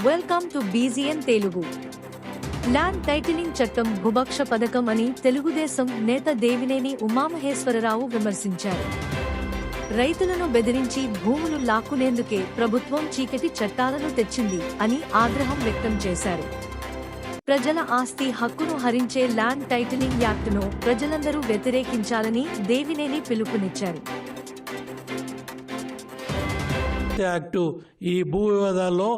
Welcome to బీజీఎన్ Telugu. Land titling చట్టం భూభక్ష పథకం అని తెలుగుదేశం నేత దేవినేని ఉమామహేశ్వరరావు విమర్శించారు. రైతులను బెదిరించి భూములు లాక్కునేందుకే ప్రభుత్వం చీకటి చట్టాలను తెచ్చింది అని ఆగ్రహం వ్యక్తం చేశారు. ప్రజల ఆస్తి హక్కును హరించే ల్యాండ్ టైటిలింగ్ యాక్టును ప్రజలందరూ వ్యతిరేకించాలని దేవినేని పిలుపునిచ్చారు. యాక్టు ఈ భూ వివాదాల్లో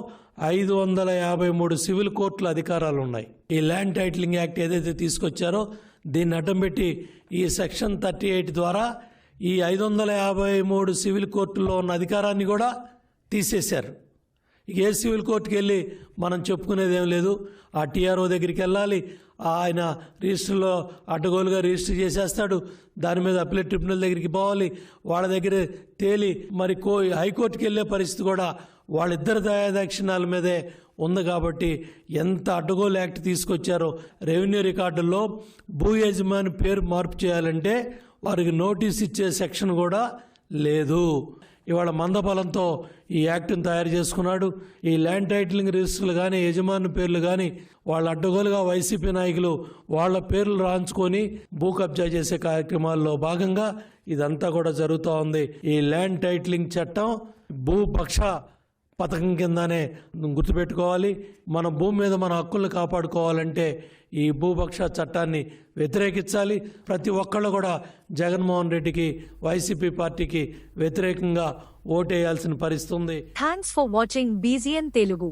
553 సివిల్ కోర్టుల అధికారాలు ఉన్నాయి. ఈ ల్యాండ్ టైటిలింగ్ యాక్ట్ ఏదైతే తీసుకొచ్చారో దీన్ని అడ్డం పెట్టి ఈ సెక్షన్ 38 ద్వారా ఈ 553 సివిల్ కోర్టుల్లో ఉన్న అధికారాన్ని కూడా తీసేశారు. ఇక ఏ సివిల్ కోర్టుకి వెళ్ళి మనం చెప్పుకునేది ఏం లేదు. ఆ టీఆర్ఓ దగ్గరికి వెళ్ళాలి, ఆయన రిజిస్టర్లో అడ్డగోలుగా రిజిస్టర్ చేసేస్తాడు. దాని మీద అప్పీలేట్ ట్రిబ్యునల్ దగ్గరికి పోవాలి, వాళ్ళ దగ్గర తేలి మరి హైకోర్టుకి వెళ్ళే పరిస్థితి కూడా వాళ్ళిద్దరి దయాదాక్షిణ్యాల మీదే ఉంది. కాబట్టి ఎంత అడ్డగోలు యాక్ట్ తీసుకొచ్చారో, రెవెన్యూ రికార్డుల్లో భూ యజమాని పేరు మార్పు చేయాలంటే వారికి నోటీస్ ఇచ్చే సెక్షన్ కూడా లేదు. ఇవాళ మందబలంతో ఈ యాక్ట్ని తయారు చేసుకున్నాడు. ఈ ల్యాండ్ టైటిలింగ్ రిజిస్టర్లు కానీ యజమాని పేర్లు కానీ వాళ్ళ అడ్డగోలుగా వైసీపీ నాయకులు వాళ్ళ పేర్లు రాయించుకొని భూ కబ్జా చేసే కార్యక్రమాల్లో భాగంగా ఇదంతా కూడా జరుగుతూ ఉంది. ఈ ల్యాండ్ టైటిలింగ్ చట్టం భూపక్ష పథకం కిందనే గుర్తుపెట్టుకోవాలి. మన భూమి మీద మన హక్కులను కాపాడుకోవాలంటే ఈ భూపక్ష చట్టాన్ని వ్యతిరేకించాలి. ప్రతి ఒక్కళ్ళు కూడా జగన్మోహన్ రెడ్డికి, వైసీపీ పార్టీకి వ్యతిరేకంగా ఓటేయాల్సిన పరిస్థితి ఉంది. Thanks for watching బీజీఎన్ Telugu.